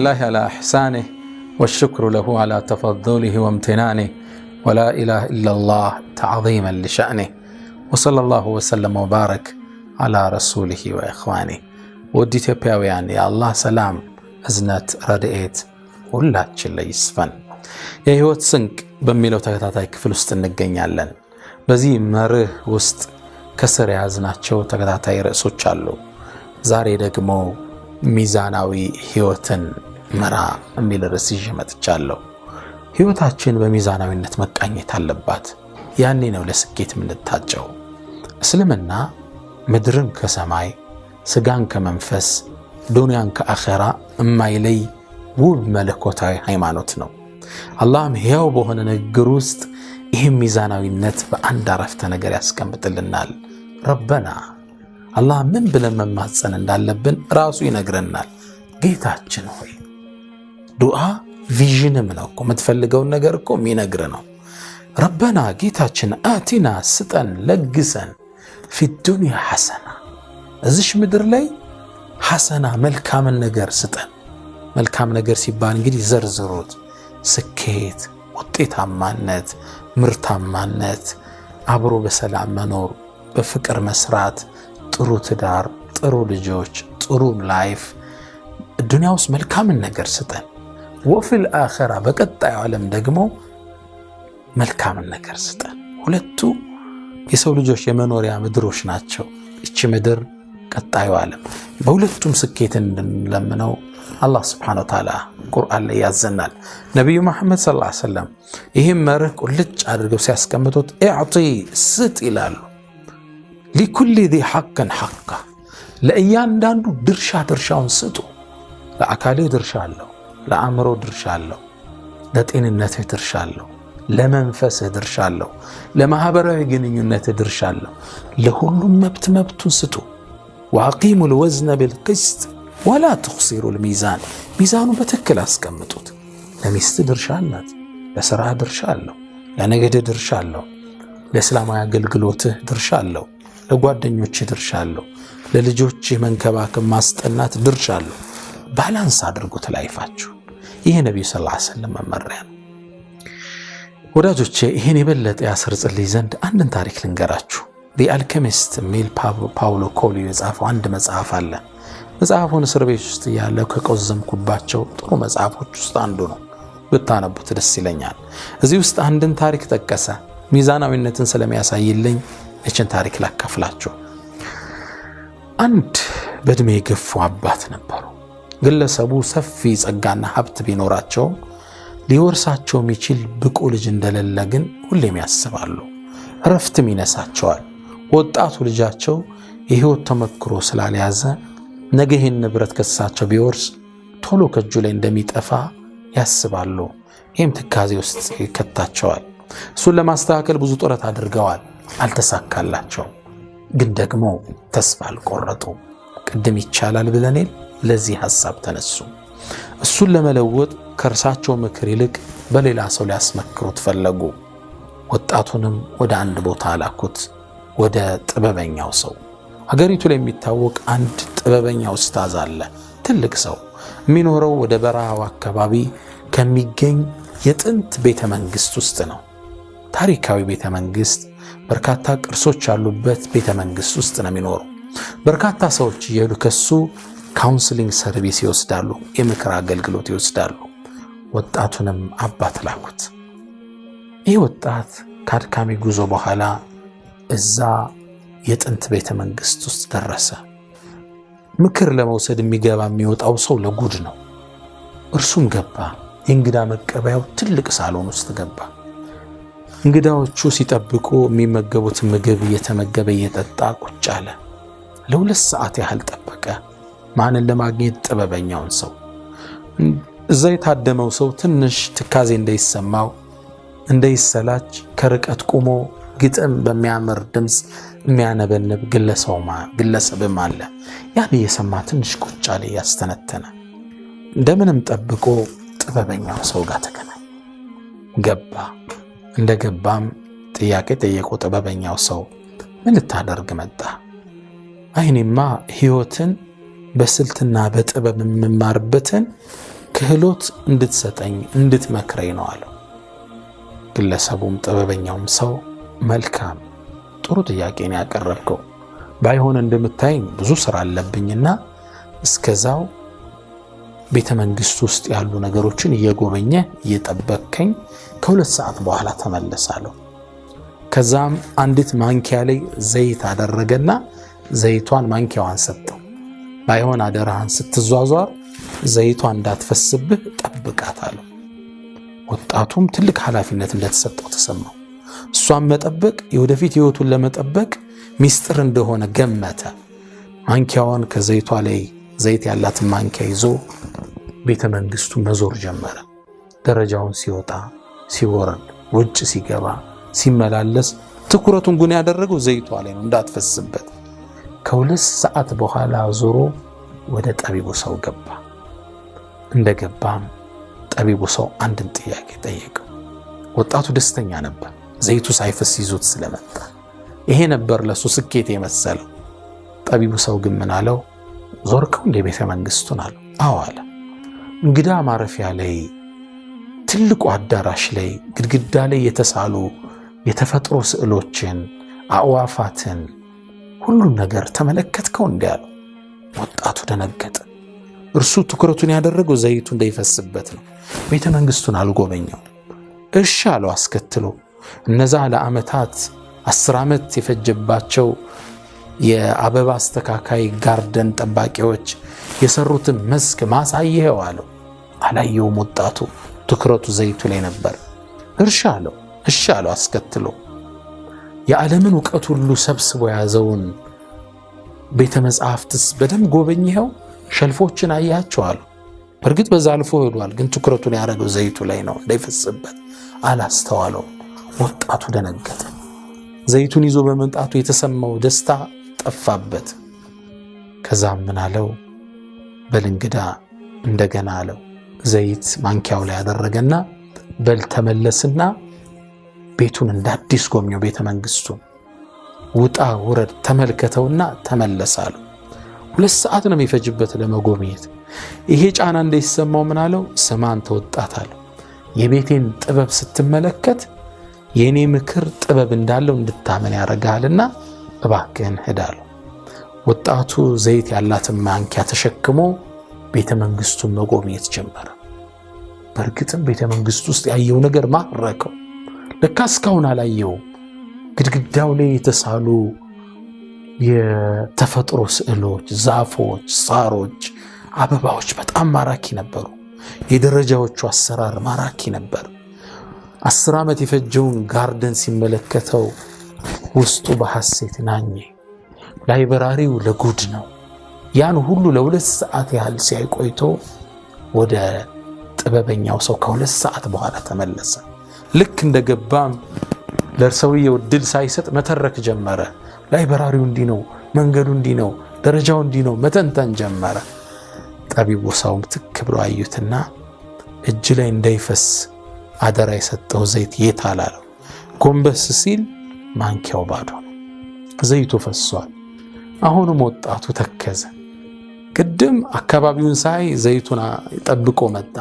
لله على إحسانه والشكر له على تفضله وامتنانه ولا إله إلا الله تعظيما لشأنه وصلى الله وسلم وبارك على رسوله وإخوانه ودي ኢትዮጵያውያን የአላህ ሰላም እዝነት ረድኤት ሁላችን ላይ ይስፈን። የህይወት ስንቅ በሚለው ተከታታይ ክፍል ውስጥ እንገኛለን። በዚህ መርህ ውስጥ ከስር ያዝናቸው ተከታታይ ርዕሶች አሉ። ዛሬ ደግሞ ሚዛናዊ ህይወትን መራ የሚል ርዕስ ይዤ መጥቻለሁ። ህይወታችን በሚዛናዊነት መቃኘት አለባት። ያኔ ነው ለስኬት የምንታጨው። እስልምና ምድርን ከሰማይ ስጋን ከመንፈስ ዱንያን ከአኺራ የማይለይ ውብ መለኮታዊ ሃይማኖት ነው። አላህም ሕያው በሆነ ንግግር ውስጥ ይህም ሚዛናዊነት በአንድ አረፍተ ነገር ያስቀምጥልናል። ረበና አላህ ምን ብለን መማጸን እንዳለብን ራሱ ይነግረናል። ጌታችን ሆይ ዱዓ ቪዥንም ነው እኮ የምትፈልገውን ነገር እኮ የሚነግር ነው። ረበና ጌታችን አቲና ስጠን ለግሰን ፊ ዱንያ ሐሰና እዚሽ ምድር ላይ ሐሰና መልካምን ነገር ስጠን። መልካም ነገር ሲባል እንግዲህ ዘርዝሩት። ስኬት፣ ውጤታማነት፣ ምርታማነት፣ አብሮ በሰላም መኖር፣ በፍቅር መስራት፣ ጥሩ ትዳር፣ ጥሩ ልጆች፣ ጥሩ ላይፍ ዱንያ ውስጥ መልካምን ነገር ስጠን። ወፊል አኺራ በቀጣዩ ዓለም ደግሞ መልካምን ነገር ስጠን። ሁለቱ የሰው ልጆች የመኖሪያ ምድሮች ናቸው። እቺ ምድር ቀጣዩ ዓለም። በሁለቱም ስኬትን እንለምነው አላህ Subhanahu Wa Ta'ala ቁርአን ላይ ያዘናል። ነብዩ መሐመድ ሰለላሁ ዐለይሂ ወሰለም ይህም መርህ ቁልጭ አድርገው ሲያስቀምጡት እዕጢ ስጥ ይላሉ። لكل ذي حق حقه ለእያንዳንዱ ድርሻውን ስጡ። ለአካልህ ድርሻ አለው፣ ለአእምሮ ድርሻ አለው፣ ለጤንነትህ ድርሻ አለው፣ ለመንፈስህ ድርሻ አለው፣ ለማህበራዊ ግንኙነትህ ድርሻ አለው። ለሁሉም መብቱን ስጡ። وأقيموا الوزن بالقسط ولا تخسروا الميزان ሚዛኑ በትክክል አስቀምጡት። ለሚስት ድርሻ አላት፣ ለሥራ ድርሻ አለው፣ ለነገድ ድርሻ አለው፣ ለእስላማዊ አገልግሎትህ ድርሻ አለው፣ ለጓደኞችህ ድርሻ አለው፣ ለልጆችህ መንከባከብ ማስጠናት ድርሻ አለው። ባላንስ አድርጉት ላይፋችሁ። ይህ ነብዩ ሰለላሁ ዐለይሂ ወሰለም መመሪያ ነው። ወዳጆቼ ይህን የበለጠ ያሰርጽልኝ ዘንድ አንድን ታሪክ ልንገራችሁ። The Alchemist ሚል ፓውሎ ኮሊዮ የጻፈው አንድ መጽሐፍ አለ። መጽሐፉን እስር ቤት ውስጥ ያለው ከቆዘምኩባቸው ጥሩ መጽሐፎች ውስጥ አንዱ ነው። ብታነቡት ደስ ይለኛል። እዚህ ውስጥ አንድን ታሪክ ጠቀሰ። ሚዛናዊነትን ስለሚያሳይልኝ እችን ታሪክ ላካፍላችሁ። አንድ በእድሜ የገፉ አባት ነበሩ። ግለሰቡ ሰፊ ጸጋና ሀብት ቢኖራቸው ሊወርሳቸው የሚችል ብቁ ልጅ እንደሌለ ግን ሁሌም ያስባሉ። እረፍትም ይነሳቸዋል። ወጣቱ ልጃቸው የህይወት ተመክሮ ስላልያዘ ነገ ይህን ንብረት ከሳቸው ቢወርስ ቶሎ ከእጁ ላይ እንደሚጠፋ ያስባሉ። ይህም ትካዜ ውስጥ ይከታቸዋል። እሱን ለማስተካከል ብዙ ጥረት አድርገዋል፣ አልተሳካላቸው። ግን ደግሞ ተስፋ አልቆረጡ። ቅድም ይቻላል ብለኔል ለዚህ ሐሳብ ተነሱ። እሱን ለመለወጥ ከእርሳቸው ምክር ይልቅ በሌላ ሰው ሊያስመክሩት ፈለጉ። ወጣቱንም ወደ አንድ ቦታ ላኩት፣ ወደ ጥበበኛው ሰው። ሀገሪቱ ላይ የሚታወቅ አንድ ጥበበኛ ኡስታዝ አለ። ትልቅ ሰው የሚኖረው ወደ በረሃው አካባቢ ከሚገኝ የጥንት ቤተ መንግስት ውስጥ ነው። ታሪካዊ ቤተ መንግስት፣ በርካታ ቅርሶች ያሉበት ቤተ መንግስት ውስጥ ነው የሚኖረው። በርካታ ሰዎች እየሄዱ ከሱ ካውንስሊንግ ሰርቪስ ይወስዳሉ፣ የምክር አገልግሎት ይወስዳሉ። ወጣቱንም አባት ላኩት። ይህ ወጣት ከአድካሚ ጉዞ በኋላ እዛ የጥንት ቤተ መንግስት ውስጥ ደረሰ። ምክር ለመውሰድ የሚገባ የሚወጣው ሰው ለጉድ ነው። እርሱም ገባ። የእንግዳ መቀበያው ትልቅ ሳሎን ውስጥ ገባ። እንግዳዎቹ ሲጠብቁ የሚመገቡት ምግብ እየተመገበ እየጠጣ ቁጭ አለ። ለ2 ሰዓት ያህል ጠበቀ። ማንን ለማግኘት? ጥበበኛውን ሰው። እዛ የታደመው ሰው ትንሽ ትካዜ እንዳይሰማው እንዳይሰላች ከርቀት ቆሞ ግጥም በሚያምር ድምጽ የሚያነበንብ ግለሰብም አለ። ያን እየሰማ ትንሽ ቁጭ አለ፣ ያስተነተነ። እንደምንም ጠብቆ ጥበበኛው ሰው ጋር ተገናኘ። ገባ። እንደገባም ጥያቄ ጠየቁ። ጥበበኛው ሰው ምን ልታደርግ መጣ? አይኔማ ህይወትን በስልትና በጥበብ የምማርበትን ክህሎት እንድትሰጠኝ እንድትመክረኝ ነው አለው። ግለሰቡም ጥበበኛውም ሰው መልካም ጥሩ ጥያቄ ነው ያቀረብከው፣ ባይሆን እንደምታይኝ ብዙ ስራ አለብኝና እስከዛው ቤተ መንግስት ውስጥ ያሉ ነገሮችን እየጎበኘ እየጠበከኝ ከ2 ሰዓት በኋላ ተመለሳለሁ። ከዛም አንዲት ማንኪያ ላይ ዘይት አደረገና ዘይቷን ማንኪያዋን ሰጠው። ባይሆን አደራህን ስትዟዟር ዘይቷን እንዳትፈስብህ ጠብቃታለሁ። ወጣቱም ትልቅ ኃላፊነት እንደተሰጠው ተሰማው። እሷን መጠበቅ የወደፊት ህይወቱን ለመጠበቅ ሚስጥር እንደሆነ ገመተ። ማንኪያዋን ከዘይቷ ላይ ዘይት ያላትን ማንኪያ ይዞ ቤተ መንግስቱ መዞር ጀመረ። ደረጃውን ሲወጣ ሲወርድ፣ ውጭ ሲገባ ሲመላለስ ትኩረቱን ግን ያደረገው ዘይቷ ላይ ነው እንዳትፈስበት። ከ2 ሰዓት በኋላ ዞሮ ወደ ጠቢቡ ሰው ገባ። እንደገባም ጠቢቡ ሰው አንድን ጥያቄ ጠየቀው። ወጣቱ ደስተኛ ነበር፣ ዘይቱ ሳይፈስ ይዞት ስለመጣ። ይሄ ነበር ለሱ ስኬት የመሰለው። ጠቢቡ ሰው ግን ምን አለው? ዞርከው እንደ ቤተ መንግስቱን አለው። አዎ አለ። እንግዳ ማረፊያ ላይ ትልቁ አዳራሽ ላይ ግድግዳ ላይ የተሳሉ የተፈጥሮ ስዕሎችን፣ አዕዋፋትን፣ ሁሉን ነገር ተመለከትከው እንዴ አለው። ወጣቱ ደነገጠ። እርሱ ትኩረቱን ያደረገው ዘይቱ እንዳይፈስበት ነው። ቤተ መንግስቱን አልጎበኘው። እሺ አለው አስከትሎ። እነዛ ለዓመታት 10 ዓመት የፈጀባቸው የአበባ አስተካካይ ጋርደን ጠባቂዎች የሰሩትን መስክ ማሳየው አለው። አላየውም። ወጣቱ ትኩረቱ ዘይቱ ላይ ነበር። እርሻ አለው። እሺ አለው አስከትሎ። የዓለምን ዕውቀት ሁሉ ሰብስቦ ያዘውን ቤተ መጻሕፍትስ በደንብ ጎበኘኸው? ሸልፎችን አያቸው አለው። በእርግጥ በዛ አልፎ ሄዷል፣ ግን ትኩረቱን ያደረገው ዘይቱ ላይ ነው እንዳይፈስበት። አላስተዋለው። ወጣቱ ደነገጠ። ዘይቱን ይዞ በመምጣቱ የተሰማው ደስታ ጠፋበት። ከዛም ምን አለው? በል እንግዳ እንደገና አለው። ዘይት ማንኪያው ላይ ያደረገና በል ተመለስና ቤቱን እንዳዲስ ጎብኘው፣ ቤተ መንግስቱን ውጣ ውረድ ተመልከተውና ተመለሳለሁ። 2 ሰዓት ነው የሚፈጅበት ለመጎብኘት። ይሄ ጫና እንዳይሰማው ምን አለው? ስማ አንተ ወጣት አለው፣ የቤቴን ጥበብ ስትመለከት የኔ ምክር ጥበብ እንዳለው እንድታመን ያደርጋልና እባክህን ሂድ አለው። ወጣቱ ዘይት ያላትን ማንኪያ ተሸክሞ ቤተ መንግስቱን መጎብኘት ጀመረ። በእርግጥም ቤተ መንግስቱ ውስጥ ያየው ነገር ማረከው። ለካ እስካሁን አላየውም። ግድግዳው ላይ የተሳሉ የተፈጥሮ ስዕሎች፣ ዛፎች፣ ሳሮች፣ አበባዎች በጣም ማራኪ ነበሩ። የደረጃዎቹ አሰራር ማራኪ ነበር። 10 ዓመት የፈጀውን ጋርደን ሲመለከተው ውስጡ በሐሴት ናኘ። ላይብራሪው ለጉድ ነው። ያን ሁሉ ለ2 ሰዓት ያህል ሲያይ ቆይቶ ወደ ጥበበኛው ሰው ከ2 ሰዓት በኋላ ተመለሰ። ልክ እንደገባም ለሰውየው ድል ሳይሰጥ መተረክ ጀመረ። ላይብራሪው እንዲህ ነው፣ መንገዱ እንዲህ ነው፣ ደረጃው እንዲህ ነው መተንተን ጀመረ። ጠቢቡ ሰው ትክ ብሎ አዩትና እጅ ላይ እንዳይፈስ አደራ የሰጠው ዘይት የት አላለው። ጎንበስ ሲል ማንኪያው ባዶ ነው፣ ዘይቱ ፈሷል። አሁንም ወጣቱ ተከዘ። ቅድም አካባቢውን ሳይ ዘይቱን ጠብቆ መጣ።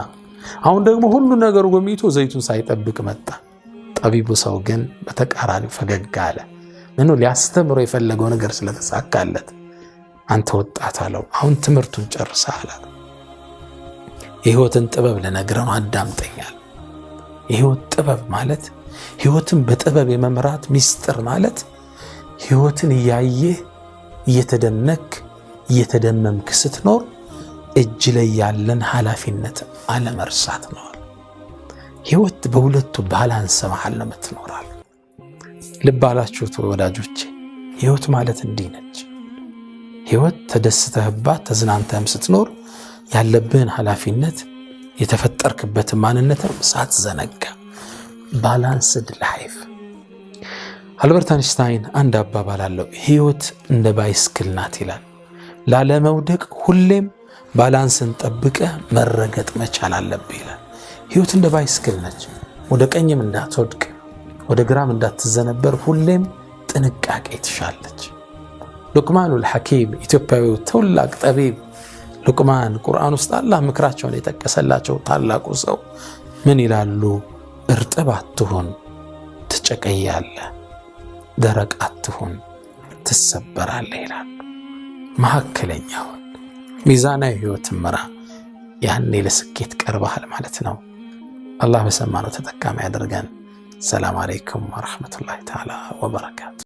አሁን ደግሞ ሁሉ ነገር ጎብኝቶ ዘይቱን ሳይጠብቅ መጣ። ጠቢቡ ሰው ግን በተቃራኒ ፈገግ አለ። ምኑ ሊያስተምሮ የፈለገው ነገር ስለተሳካለት። አንተ ወጣት አለው፣ አሁን ትምህርቱን ጨርሰሃል። የህይወትን ጥበብ ልነግርህ ነው፣ አዳምጠኛል። የህይወት ጥበብ ማለት ህይወትን በጥበብ የመምራት ሚስጥር ማለት ህይወትን እያየህ እየተደነክ እየተደመምክ ስትኖር እጅ ላይ ያለን ኃላፊነት አለመርሳት ነው። ህይወት በሁለቱ ባላንስ መሃል ነው የምትኖራል። ልብ አላችሁት ወዳጆቼ? ህይወት ማለት እንዲህ ነች። ህይወት ተደስተህባት ተዝናንተህም ስትኖር ያለብህን ኃላፊነት የተፈጠርክበትን ማንነትም ሳትዘነጋ ባላንስድ ላይፍ። አልበርት አንስታይን አንድ አባባል አለው፣ ህይወት እንደ ባይስክል ናት ይላል። ላለመውደቅ ሁሌም ባላንስን ጠብቀህ መረገጥ መቻል አለብህ ይላል። ህይወት እንደ ባይስክል ነች። ወደ ቀኝም እንዳትወድቅ ወደ ግራም እንዳትዘነበር ሁሌም ጥንቃቄ ትሻለች። ሉቅማኑል ሐኪም ኢትዮጵያዊው ታላቅ ጠቢብ ሉቅማን ቁርአን ውስጥ አላህ ምክራቸውን የጠቀሰላቸው ታላቁ ሰው ምን ይላሉ? እርጥብ አትሁን ትጨቀያለህ፣ ደረቅ አትሁን ትሰበራለህ ይላሉ። መካከለኛውን ሚዛናዊ ህይወትን ምራ፣ ያኔ ለስኬት ቀርበሃል ማለት ነው። አላህ በሰማነው ተጠቃሚ ያደርገን። ሰላም አለይኩም ወረሕመቱላሂ ተዓላ ወበረካቱ።